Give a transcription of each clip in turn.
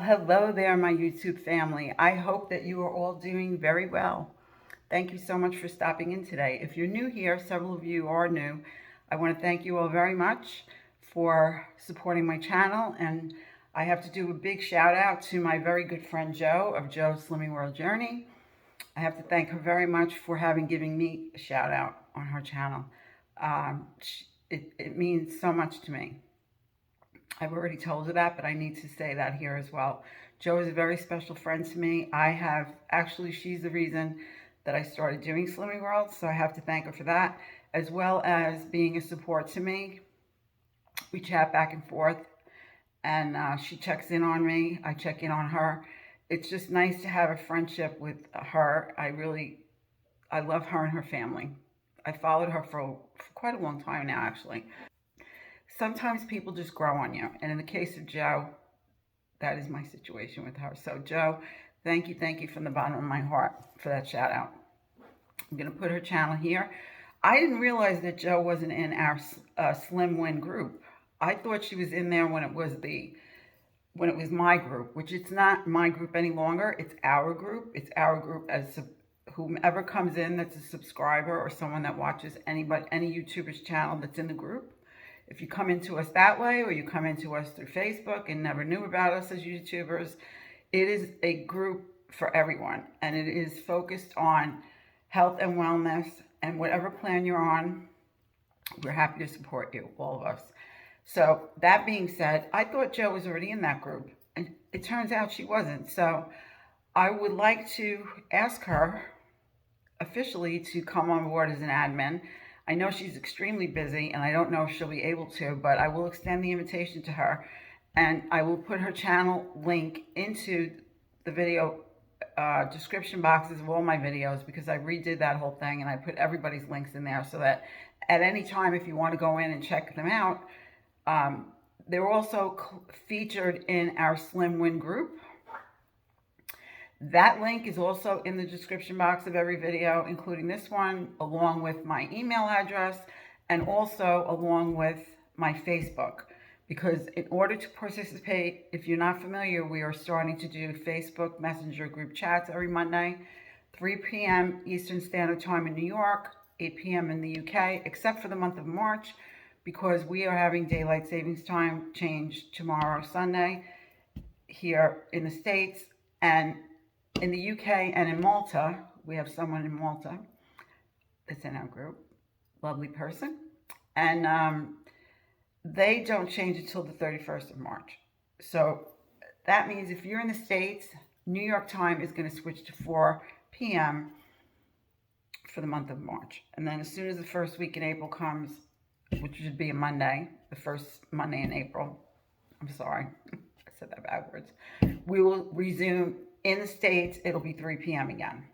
hello there, my YouTube family. I hope that you are all doing very well. Thank you so much for stopping in today. If you're new here, several of you are new, I want to thank you all very much for supporting my channel. And I have to do a big shout out to my very good friend Joe of Joe's Slimming World Journey. I have to thank her very much for giving me a shout out on her channel. It means so much to me. I've already told her that, but I need to say that here as well. Jo is a very special friend to me. She's the reason that I started doing Slimming World, so I have to thank her for that, as well as being a support to me. We chat back and forth, and she checks in on me. I check in on her. It's just nice to have a friendship with her. I love her and her family. I followed her for quite a long time now, actually. Sometimes people just grow on you. And in the case of Jo, that is my situation with her. So Jo, thank you from the bottom of my heart for that shout out. I'm going to put her channel here. I didn't realize that Jo wasn't in our Slim Win group. I thought she was in there when it was my group, which it's not my group any longer. It's our group. It's our group as whomever comes in that's a subscriber or someone that watches any YouTuber's channel that's in the group. If you come into us that way, or you come into us through Facebook and never knew about us as YouTubers, it is a group for everyone. And it is focused on health and wellness, and whatever plan you're on, we're happy to support you, all of us. So that being said, I thought Jo was already in that group, and it turns out she wasn't. So I would like to ask her officially to come on board as an admin. I know she's extremely busy, and I don't know if she'll be able to, but I will extend the invitation to her, and I will put her channel link into the video description boxes of all my videos, because I redid that whole thing, and I put everybody's links in there so that at any time, if you want to go in and check them out, they're also featured in our Slim Win group. That link is also in the description box of every video, including this one, along with my email address, and also along with my Facebook. Because in order to participate, if you're not familiar, we are starting to do Facebook Messenger group chats every Monday, 3 p.m. Eastern Standard Time in New York, 8 p.m. in the UK, except for the month of March, because we are having daylight savings time change tomorrow, Sunday, here in the States. And in the UK and in Malta, we have someone in Malta that's in our group, lovely person, and they don't change until the 31st of March. So that means if you're in the States, New York time is going to switch to 4 p.m. for the month of March. And then as soon as the first week in April comes, which should be a Monday, the first Monday in April, I'm sorry, I said that backwards, we will resume. In the States, it'll be 3 p.m. again.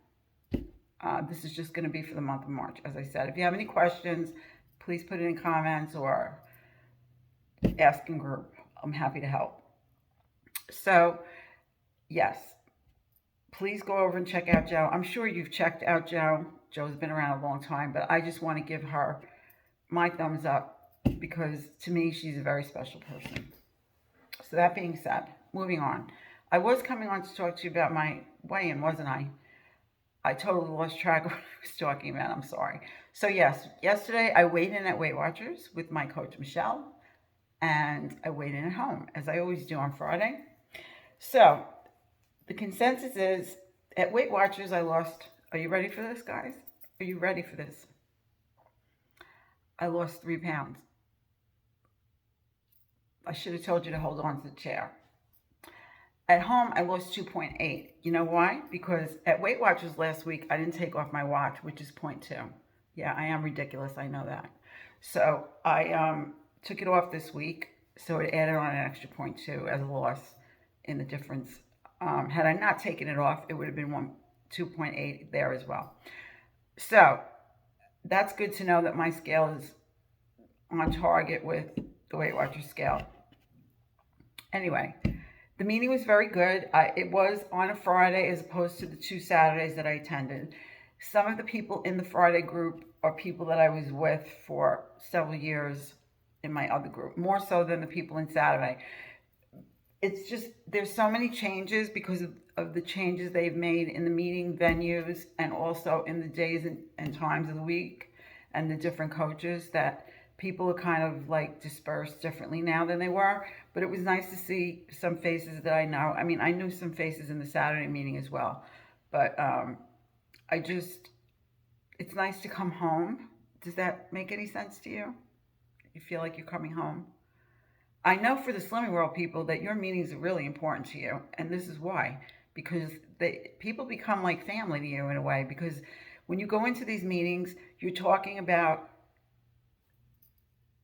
This is just going to be for the month of March, as I said. If you have any questions, please put it in comments or ask in group. I'm happy to help. So, yes, please go over and check out Jo. I'm sure you've checked out Jo. Jo's been around a long time, but I just want to give her my thumbs up, because to me, she's a very special person. So that being said, moving on. I was coming on to talk to you about my weigh-in, wasn't I? I totally lost track of what I was talking about. I'm sorry. So yes, yesterday I weighed in at Weight Watchers with my coach, Michelle, and I weighed in at home, as I always do on Friday. So the consensus is, at Weight Watchers, I lost, are you ready for this, guys? Are you ready for this? I lost 3 pounds. I should have told you to hold on to the chair. At home, I lost 2.8. You know why? Because at Weight Watchers last week, I didn't take off my watch, which is 0.2. Yeah, I am ridiculous. I know that. So I took it off this week. So it added on an extra 0.2 as a loss in the difference. Had I not taken it off, it would have been 2.8 there as well. So that's good to know that my scale is on target with the Weight Watchers scale. Anyway, the meeting was very good. It was on a Friday as opposed to the 2 Saturdays that I attended. Some of the people in the Friday group are people that I was with for several years in my other group, more so than the people in Saturday. it's just, there's so many changes because of the changes they've made in the meeting venues and also in the days and times of the week and the different coaches, that people are kind of like dispersed differently now than they were. But it was nice to see some faces that I know. I mean, I knew some faces in the Saturday meeting as well. But I just, it's nice to come home. Does that make any sense to you? You feel like you're coming home? I know for the SlimmerRoe people that your meetings are really important to you, and this is why. Because people become like family to you in a way, because when you go into these meetings, you're talking about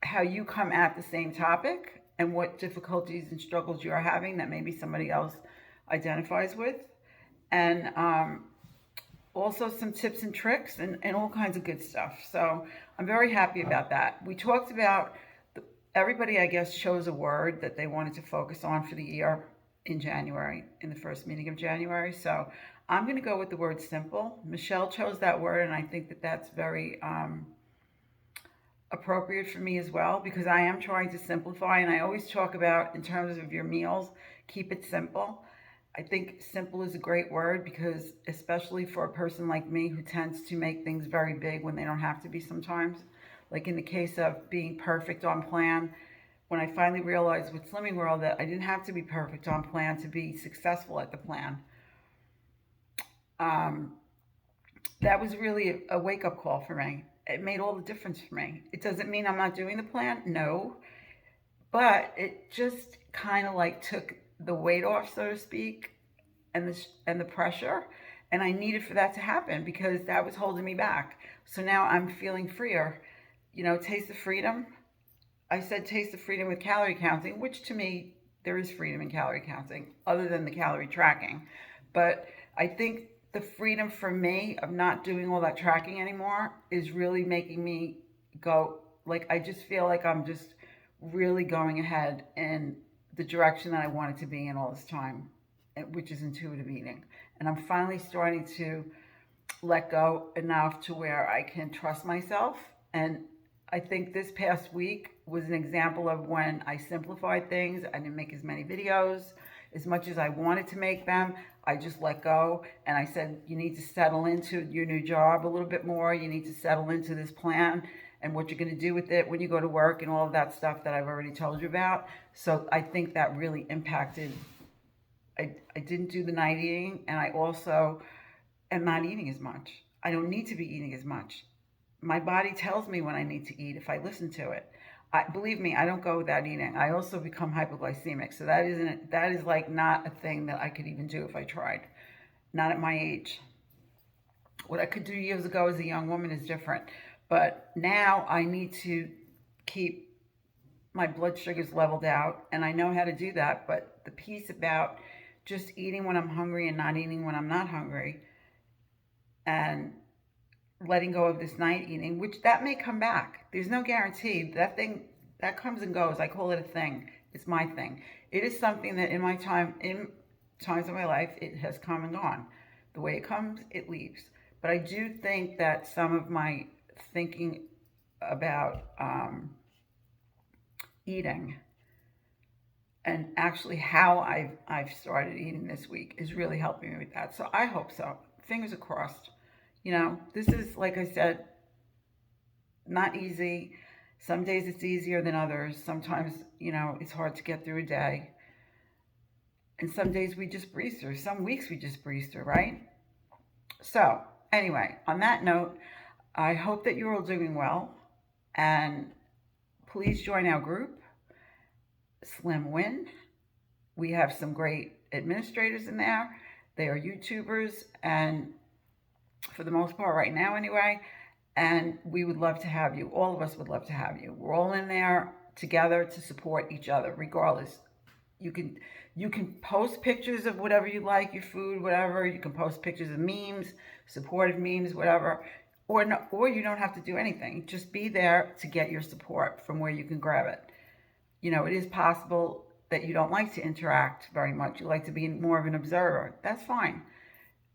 how you come at the same topic and what difficulties and struggles you are having that maybe somebody else identifies with. And also some tips and tricks and all kinds of good stuff. So I'm very happy about that. We talked about everybody, I guess, chose a word that they wanted to focus on for the year in January, in the first meeting of January. So I'm going to go with the word simple. Michelle chose that word, and I think that that's very appropriate for me as well, because I am trying to simplify. And I always talk about, in terms of your meals, keep it simple. I think simple is a great word, because especially for a person like me who tends to make things very big when they don't have to be sometimes. Like in the case of being perfect on plan, when I finally realized with Slimming World that I didn't have to be perfect on plan to be successful at the plan, that was really a wake-up call for me. It made all the difference for me. It doesn't mean I'm not doing the plan, no, but it just kind of like took the weight off, so to speak, and the pressure, and I needed for that to happen because that was holding me back. So now I'm feeling freer. You know, taste of freedom. I said taste of freedom with calorie counting, which to me, there is freedom in calorie counting, other than the calorie tracking. But I think the freedom for me of not doing all that tracking anymore is really making me go, like, I just feel like I'm just really going ahead in the direction that I wanted to be in all this time, which is intuitive eating. And I'm finally starting to let go enough to where I can trust myself. And I think this past week was an example of when I simplified things. I didn't make as many videos as much as I wanted to make them. I just let go, and I said, you need to settle into your new job a little bit more. You need to settle into this plan and what you're going to do with it when you go to work and all of that stuff that I've already told you about. So I think that really impacted. I didn't do the night eating, and I also am not eating as much. I don't need to be eating as much. My body tells me when I need to eat if I listen to it. Believe me, I don't go without eating. I also become hypoglycemic, so that is like not a thing that I could even do if I tried. Not at my age. What I could do years ago as a young woman is different, but now I need to keep my blood sugars leveled out, and I know how to do that. But the piece about just eating when I'm hungry and not eating when I'm not hungry, and letting go of this night eating, which that may come back. There's no guarantee. That thing, that comes and goes. I call it a thing. It's my thing. It is something that in times of my life, it has come and gone. The way it comes, it leaves. But I do think that some of my thinking about eating and actually how I've started eating this week is really helping me with that. So I hope so. Fingers are crossed. You know, this is, like I said, not easy. Some days it's easier than others. Sometimes, you know, it's hard to get through a day. And some days we just breeze through. Some weeks we just breeze through, right? So, anyway, on that note, I hope that you're all doing well. And please join our group, Slim Win. We have some great administrators in there. They are YouTubers, and for the most part right now anyway, and we would love to have you. All of us would love to have you. We're all in there together to support each other regardless. You can post pictures of whatever you like, your food, whatever. You can post pictures of memes, supportive memes, whatever, or you don't have to do anything. Just be there to get your support from where you can grab it. You know, it is possible that you don't like to interact very much. You like to be more of an observer. That's fine.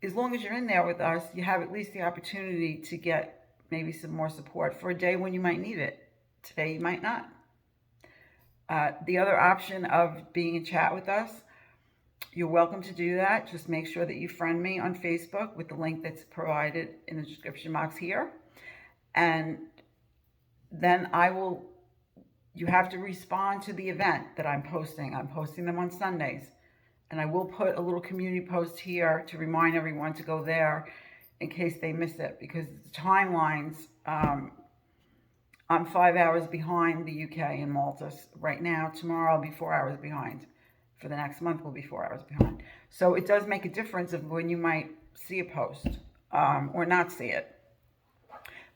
As long as you're in there with us, you have at least the opportunity to get maybe some more support for a day when you might need it. Today you might not. The other option of being in chat with us, you're welcome to do that. Just make sure that you friend me on Facebook with the link that's provided in the description box here. And then you have to respond to the event that I'm posting. I'm posting them on Sundays. And I will put a little community post here to remind everyone to go there in case they miss it, because the timelines, I'm 5 hours behind the UK and Malta right now. Tomorrow I'll be 4 hours behind. For the next month, we'll be 4 hours behind. So it does make a difference of when you might see a post or not see it.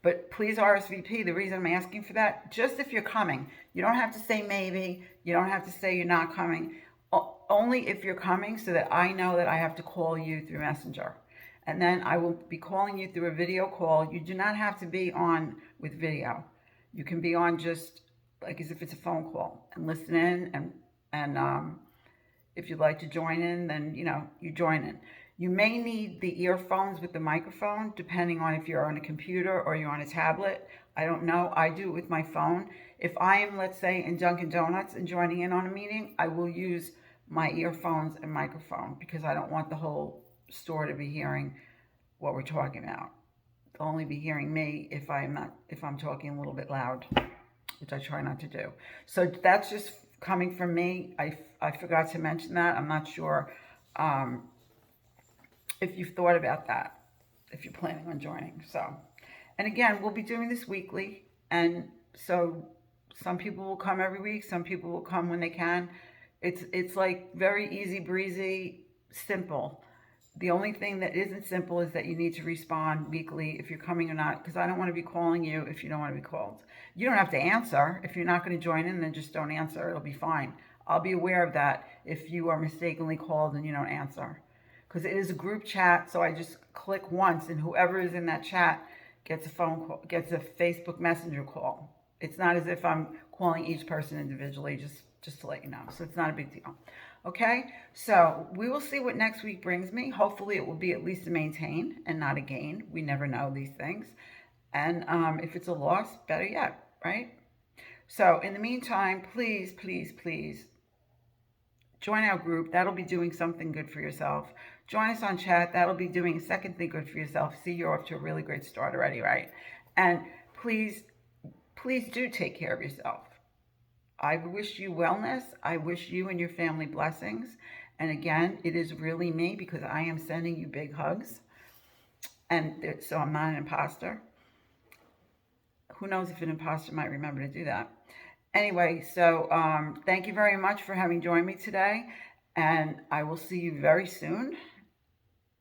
But please RSVP. The reason I'm asking for that, just if you're coming. You don't have to say maybe. You don't have to say you're not coming. Only if you're coming, so that I know that I have to call you through Messenger. And then I will be calling you through a video call. You do not have to be on with video. You can be on just like as if it's a phone call and listen in, and if you'd like to join in, then you join in. You may need the earphones with the microphone, depending on if you're on a computer or you're on a tablet. I don't know. I do it with my phone. If I am, let's say, in Dunkin' Donuts and joining in on a meeting, I will use my earphones and microphone, because I don't want the whole store to be hearing what we're talking about. They'll only be hearing me if I'm talking a little bit loud, which I try not to do. So that's just coming from me. I forgot to mention that. I'm not sure if you've thought about that, if you're planning on joining. So, and again, we'll be doing this weekly. And so some people will come every week. Some people will come when they can. It's like very easy breezy, simple. The only thing that isn't simple is that you need to respond weekly if you're coming or not, because I don't want to be calling you if you don't want to be called. You don't have to answer. If you're not going to join in, then just don't answer. It'll be fine. I'll be aware of that if you are mistakenly called and you don't answer. Because it is a group chat, so I just click once, and whoever is in that chat gets a phone call, gets a Facebook Messenger call. It's not as if I'm calling each person individually, just to let you know. So it's not a big deal. Okay, so we will see what next week brings me. Hopefully it will be at least a maintain and not a gain. We never know these things. And if it's a loss, better yet, right? So in the meantime, please, please, please join our group. That'll be doing something good for yourself. Join us on chat. That'll be doing a second thing good for yourself. See, you're off to a really great start already, right? And please, please do take care of yourself. I wish you wellness. I wish you and your family blessings. And again, it is really me, because I am sending you big hugs. And so I'm not an imposter. Who knows if an imposter might remember to do that. Anyway, so thank you very much for having joined me today. And I will see you very soon.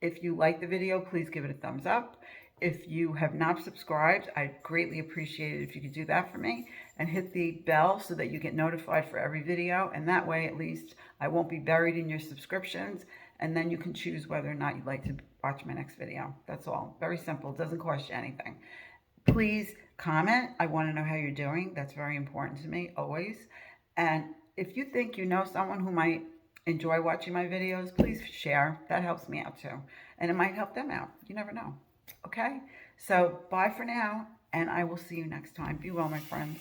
If you like the video, please give it a thumbs up. If you have not subscribed, I'd greatly appreciate it if you could do that for me, and hit the bell so that you get notified for every video. And that way, at least, I won't be buried in your subscriptions. And then you can choose whether or not you'd like to watch my next video. That's all. Very simple. It doesn't cost you anything. Please comment. I want to know how you're doing. That's very important to me, always. And if you think you know someone who might enjoy watching my videos, please share. That helps me out too. And it might help them out. You never know. Okay? So bye for now, and I will see you next time. Be well, my friends.